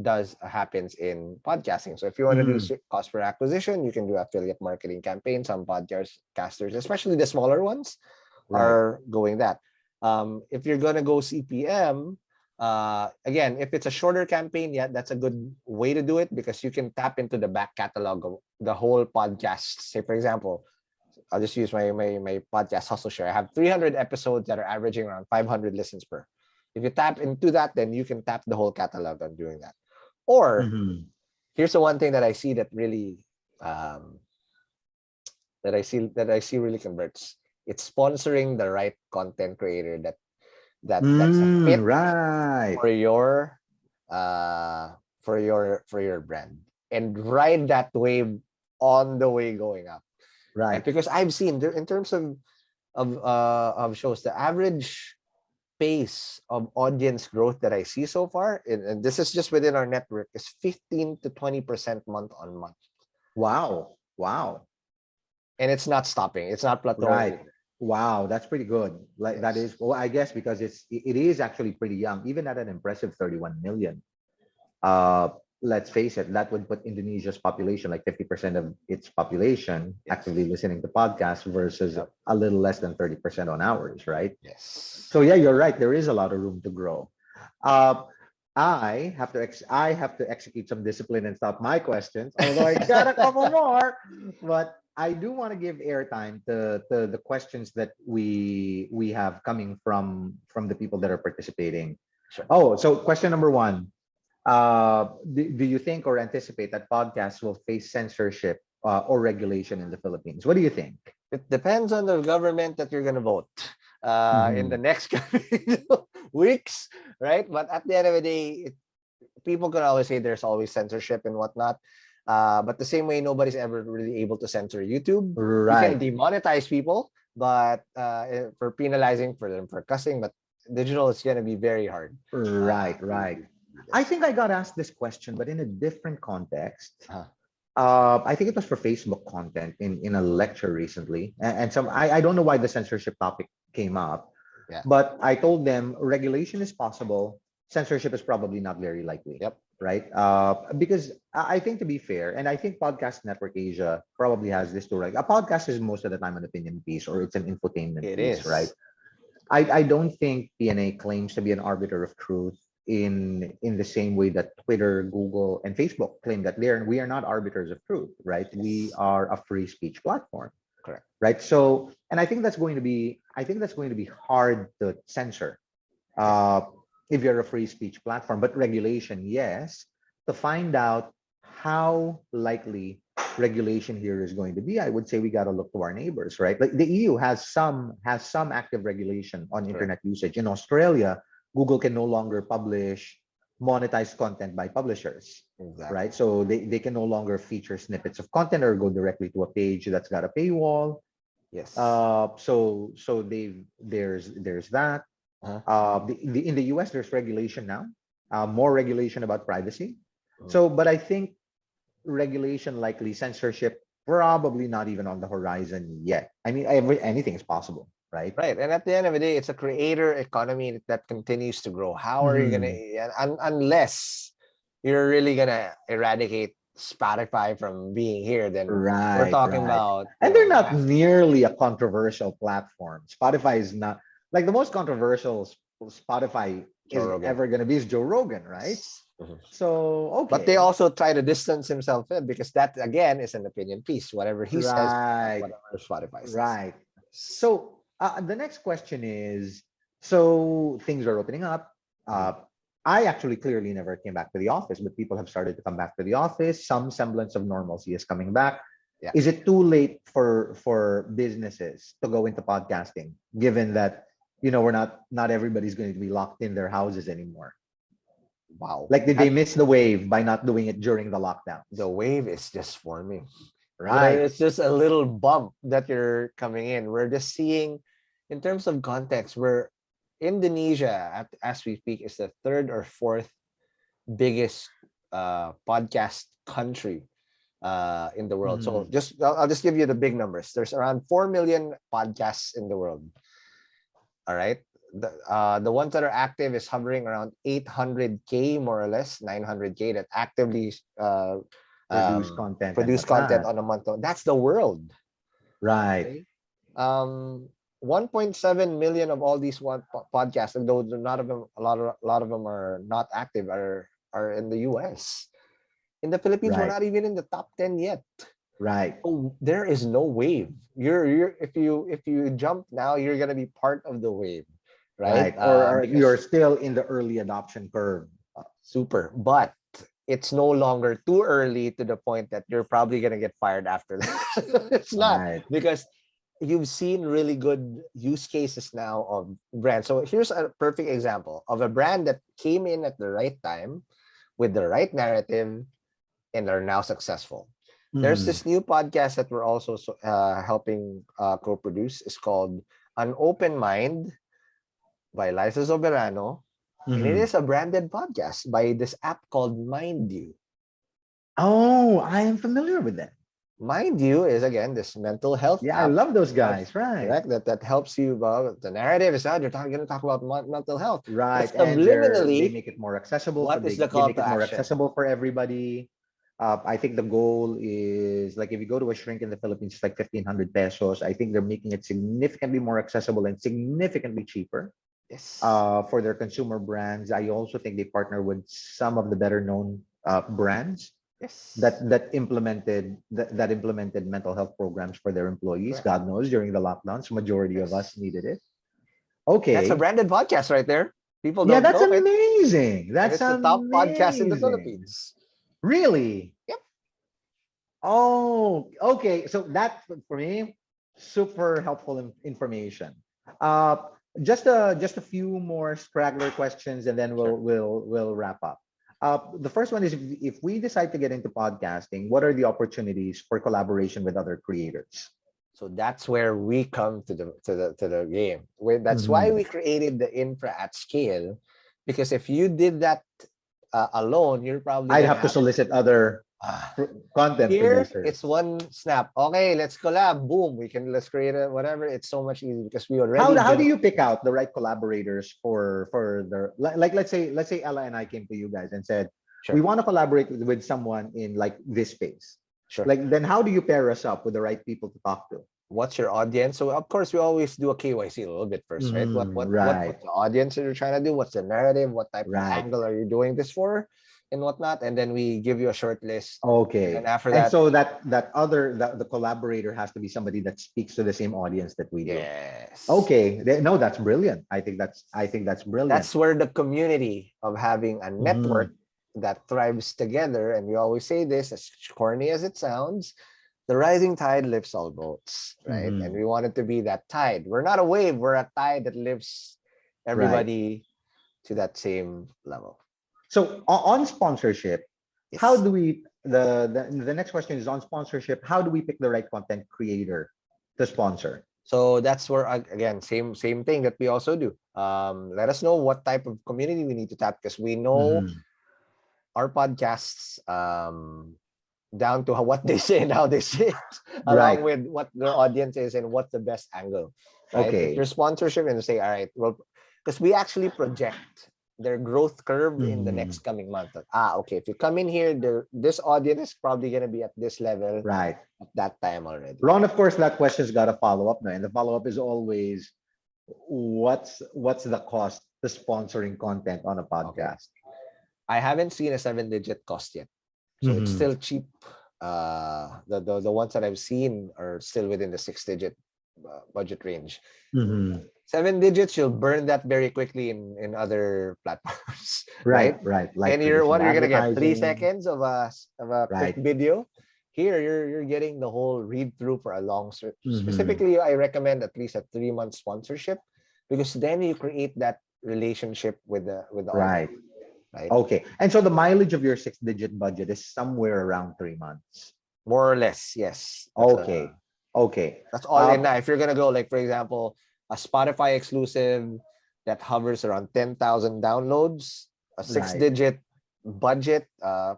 does happens in podcasting. So if you want to do Mhm. cost per acquisition, you can do affiliate marketing campaigns. Some podcasters, especially the smaller ones, Right. are going that. If you're going to go CPM, again, if it's a shorter campaign, yeah, that's a good way to do it, because you can tap into the back catalog of the whole podcast. Say, for example, I'll just use my podcast Hustle Share. I have 300 episodes that are averaging around 500 listens per. If you tap into that, then you can tap the whole catalog on doing that. Or Mhm. here's the one thing that I see that really, that I see really converts. It's sponsoring the right content creator that's a fit Right. for your for your brand, and ride that wave on the way going up. Right? Right. Because I've seen there, in terms of shows, the average pace of audience growth that I see so far, and this is just within our network, is 15 to 20% month on month. Wow. Wow. And it's not stopping. It's not plateauing Right. either. Wow, that's pretty good. Like that Yes. is, well, I guess because it is actually pretty young, even at an impressive 31 million. Uh, let's face it, that would put Indonesia's population, like 50% of its population, Yes. actively listening to podcasts versus Yep. a little less than 30% on ours, right? Yes. So yeah, you're right. There is a lot of room to grow. Uh, I have to execute some discipline and stop my questions, although I got a couple more, but I do want to give airtime to the questions that we have coming from the people that are participating. Sure. Oh, so question number one. Do you think or anticipate that podcasts will face censorship or regulation in the Philippines? What do you think? It depends on the government that you're going to vote in the Mhm. next weeks, right? But at the end of the day, people can always say there's always censorship and whatnot. But the same way, nobody's ever really able to censor YouTube. You can Right, demonetize people, but for penalizing for them for cussing, but digital is going to be very hard. right, right. Do I this. think I got asked this question, but in a different context. Uh, I think it was for Facebook content in a lecture recently, and some I don't know why the censorship topic came up, yeah. but I told them regulation is possible, censorship is probably not very likely, Yep. right? Because I think to be fair, and I think Podcast Network Asia probably has this too. Right, a podcast is most of the time an opinion piece or it's an infotainment It piece, right? is. I don't think PNA claims to be an arbiter of truth in the same way that Twitter, Google, and Facebook claim that we are not arbiters of truth, right? We Yes. are a free speech platform, Correct. right? So, and I think that's going to be hard to censor Yes. uh, if you're a free speech platform, but regulation, yes. To find out how likely regulation here is going to be, I would say we got to look to our neighbors, right? Like the EU has some active regulation on Correct. internet usage. In Australia, Google can no longer publish monetized content by publishers, Exactly. right? So they can no longer feature snippets of content or go directly to a page that's got a paywall. Yes. So there's that. Uh-huh. In the US, there's regulation now, more regulation about privacy. Mhm. So, but I think regulation, likely censorship, probably not even on the horizon yet. I mean, anything is possible, right? Right. And at the end of the day, it's a creator economy that continues to grow. How are you going Mhm. to, unless you're really going to eradicate Spotify from being here, then we're Right, talking right. about, And they're you not have nearly a controversial platform. Spotify is not like the most controversial Spotify Joe is Rogan. ever going to be is Joe Rogan, right? Yes. Mhm. So, But they okay. also try to distance himself in, because that, again, is an opinion piece. Whatever he says, not Right, whatever Spotify says. right. So the next question is, so things are opening up. Mhm. I actually clearly never came back to the office, but people have started to come back to the office. Some semblance of normalcy is coming back. Yeah. Is it too late for businesses to go into podcasting, given that we're not everybody's going to be locked in their houses anymore? Wow. Like, did they miss the wave by not doing it during the The lockdowns? wave is just forming. Right, It's just a little bump that you're coming in. We're just seeing, in terms of context, where Indonesia, as we speak, is the third or fourth biggest podcast country in the world. So Mhm. I'll just give you the big numbers. There's around 4 million podcasts in the world. All right. The ones that are active is hovering around 800K, more or less 900K, that actively Produce um, content and produce content whatnot. on a month. That's the world. Right. Okay. Um, 1.7 million of all these podcasts, and though not of them, a lot of them are not active, are in the US. In the Philippines, we're Right. not even in the top 10 yet. Right. So there is no wave. You're if you jump now, you're gonna be part of the wave, right? Right. Or you're Because still in the early adoption curve. super, but it's no longer too early to the point that you're probably gonna get fired after that. It's not, Right. because you've seen really good use cases now of brands. So here's a perfect example of a brand that came in at the right time with the right narrative and are now successful. There's Mhm. this new podcast that we're also helping co-produce. It's called An Open Mind by Liza Soberano. And it Mhm. is a branded podcast by this app called Mind You. Oh, I am familiar with that. Mind You is again this mental health Yeah, I app. love those That, guys. Right. correct. That helps you. The narrative is that you're going to talk about mental health, but Right. And they subliminally, make it more accessible for what is the they call make to it more action? accessible for everybody. I think the goal is like if you go to a shrink in the Philippines, it's like 1,500 pesos. I think they're making it significantly more accessible and significantly cheaper Yes. for their consumer brands. I also think they partner with some of the better known brands Yes. that implemented mental health programs for their employees. Correct. God knows during the lockdowns, majority of us Yes. needed it. That's a Okay. branded podcast right there. People Yeah, don't that's know it, amazing. and That's it's the top podcast in the amazing. Philippines. Really? Yep. Oh, okay. So that for me, super helpful information. Uh, just a few more straggler questions, and then Sure. we'll wrap up. The first one is if we decide to get into podcasting, what are the opportunities for collaboration with other creators? So that's where we come to the game. That's why Mhm. we created the infra at scale, because if you did that alone, you're probably I'd gonna have to have solicit other ah, content here. producers. It's one snap. Okay, let's collab. Boom. Let's create a whatever. It's so much easier because we already How do built. you pick out the right collaborators for the like let's say Ella and I came to you guys and said we Sure, want to collaborate with someone in like this space. sure. Like then how do you pair us up with the right people to talk to? What's your audience? So of course we always do a KYC a little bit first, right? Right, What's the audience that you're trying to do? What's the narrative? What type of right. angle are you doing this for, and whatnot? And then we give you a short list, and then Okay. after And that, so the collaborator has to be somebody that speaks to the same audience that we do. yes, Okay. No, that's brilliant. I think that's brilliant. that's where the community of having a network Mhm. that thrives together. And we always say this, as corny as it sounds, the rising tide lifts all boats, right? And Mhm. we want it to be that tide. We're not a wave, we're a tide that lifts Right. everybody to that same level. So on sponsorship, how Yes. do we the next question is on sponsorship. How do we pick the right content creator to sponsor? So that's where again, same thing that we also do. Let us know what type of community we need to tap, because we know Mhm. our podcasts down to what they say and how they say it, along Right. with what their audience is and what's the best angle, right? If Okay. you're sponsorship and say, all right, well, because we actually project their growth curve in the next Mhm. coming month. Okay, if you come in here, this audience is probably going to be at this level Right. at that time already. Ron, of course, that question's got a follow up now, and the follow up is always what's the cost to sponsoring content on a Okay. podcast? I haven't seen a 7-digit cost yet. So it's Mhm. still cheap. The ones that I've seen are still within the 6-digit budget range. Mhm. 7 digits, you'll burn that very quickly in other platforms, right? Right. Right. Like And what traditional you're gonna get? three advertising. seconds of a quick Right. video. Here, you're getting the whole read through for a long. Mhm. Specifically, I recommend at least a 3 month sponsorship, because then you create that relationship with the audience, Right. right? Okay. And so the mileage of your 6-digit budget is somewhere around 3 months. More or less, yes. Okay. Okay. That's all in Uh, now. If you're gonna go, like for example, a Spotify exclusive that hovers around 10,000 downloads, a six right. digit budget,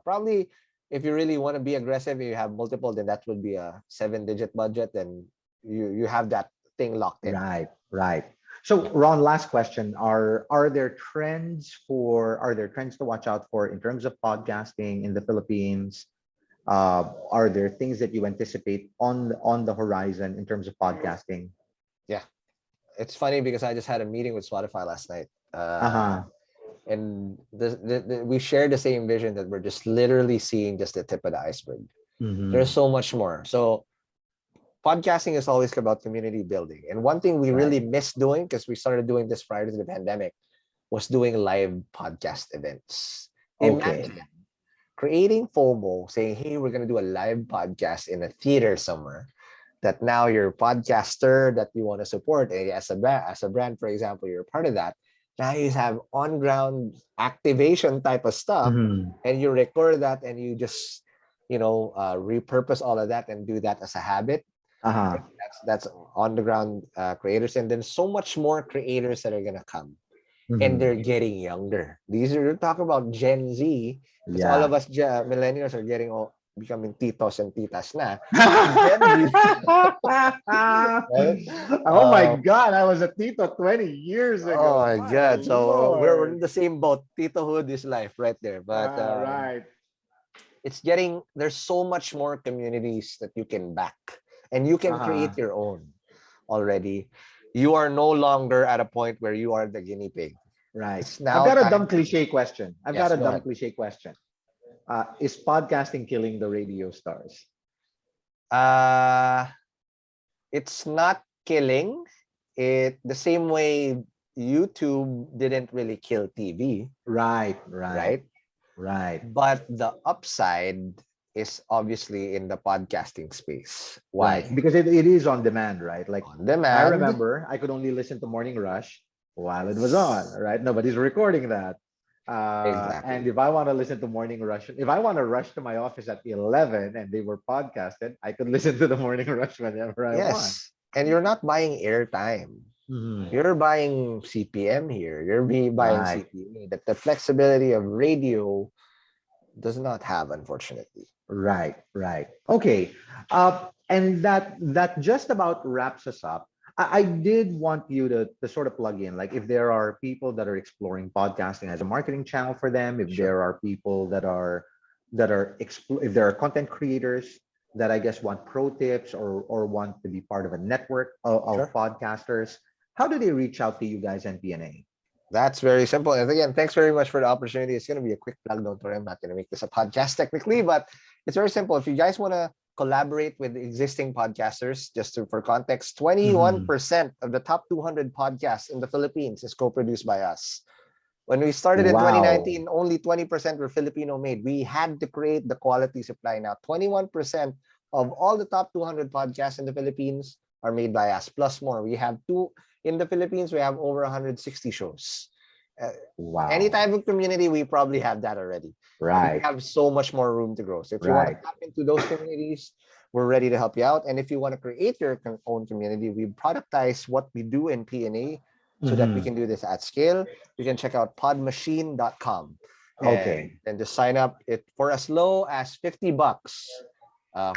probably if you really want to be aggressive, you have multiple, then that would be a 7-digit budget, and you have that thing locked in. Right. Right. So Ron, last question. Are there trends to watch out for in terms of podcasting in the Philippines? Are there things that you anticipate on the horizon in terms of podcasting? Yeah. It's funny because I just had a meeting with Spotify last night. Uh-huh. And we share the same vision that we're just literally seeing just the tip of the iceberg. There's Mm-hmm. so much more. So podcasting is always about community building. And one thing we Right. really missed doing, because we started doing this prior to the pandemic, was doing live podcast events. Okay. Imagine creating FOMO, saying, hey, we're going to do a live podcast in a theater somewhere. that now you're a podcaster that you want to support as a brand, for example, you're part of that. Now you have on ground activation type of stuff, Mhm. and you record that, and you just repurpose all of that and do that as a habit. Uh-huh. That's on the ground creators, and then so much more creators that are gonna come, and Mhm. they're getting younger. These are, you're talking about Gen Z, because all Yeah. of us millennials are getting becoming titos and titas na. Gen Z, right? Oh my God, I was a Tito 20 years Oh ago. my My God! So we're in Lord. the same boat. Titohood is life right there. But Right. it's getting, there's so much more communities that you can back, and you can Uh-huh. create your own already. You are no longer at a point where you are the guinea pig. Right. It's I've now got a time dumb to, cliche question. I've got yes, a go dumb ahead. cliche question. Is podcasting killing the radio stars? Uh it's not killing it the same way YouTube didn't really kill TV, Right, right, right? right. But the upside is obviously in the podcasting space. Right. Why? Because it is on demand, right? Like On I demand. remember I could only listen to Morning Rush while it was on, right? Nobody's recording that. And Exactly. if I want to listen to Morning Rush, if I want to rush to my office at 11 and they were podcasted, I could listen to the Morning Rush whenever I want. Yes. And you're not buying airtime. Mhm. You're buying CPM here. You're buying Right. CPA. That the flexibility of radio does not have, unfortunately. Right, right. Okay. And that just about wraps us up. I did want you to sort of plug in, like if there are people that are exploring podcasting as a marketing channel for them, if Sure. there are people if there are content creators that I guess want pro tips or want to be part of a network of Sure. podcasters, how do they reach out to you guys and PNA? That's very simple. And again, thanks very much for the opportunity. It's going to be a quick plug. Don't worry, I'm not going to make this a podcast technically, but it's very simple. If you guys want to collaborate with existing podcasters, for context, Mhm. 21% of the top 200 podcasts in the Philippines is co-produced by us. When we started in Wow. 2019, only 20% were Filipino made. We had to create the quality supply. Now 21% of all the top 200 podcasts in the Philippines are made by us, plus more. We have in the Philippines, we have over 160 shows. Uh, any Wow. type of community, we probably have that already. We Right. have so much more room to grow. So if you want to Right. tap into those communities, we're ready to help you out. And if you want to create your own community, we productize what we do in P&A so that we Mhm. can do this at scale. You can check out podmachine.com and Okay. just sign up it for as low as $50.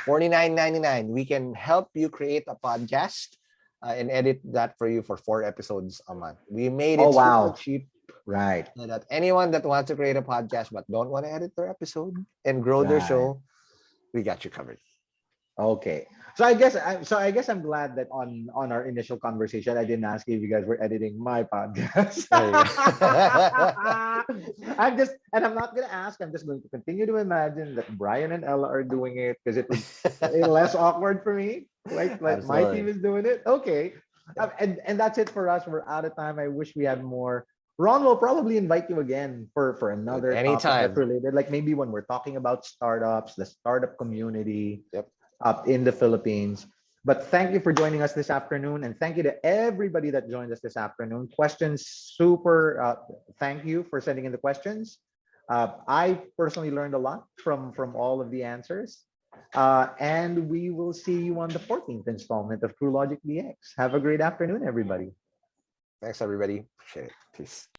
49.99. We can help you create a podcast and edit that for you for 4 episodes a month. We made Oh it super wow. cheap Right. so that anyone that wants to create a podcast but don't want to edit their episode and grow their Right. show, we got you covered. Okay. So I guess I'm glad that on our initial conversation I didn't ask you if you guys were editing my podcast. There you go. I'm not gonna ask. I'm just going to continue to imagine that Brian and Ella are doing it because it would less awkward for me. Like my team Absolutely. is doing it. Okay. Yep. And that's it for us. We're out of time. I wish we had more. Ron will probably invite you again for Dude, another topic that's anytime. related. Like maybe when we're talking about startups, the startup community Yep. up in the Philippines. But thank you for joining us this afternoon, and thank you to everybody that joined us this afternoon. Questions, super. Thank you for sending in the questions. I personally learned a lot from all of the answers. And we will see you on the 14th installment of Truelogic DX. Have a great afternoon, everybody. Thanks, everybody. Appreciate it. Peace.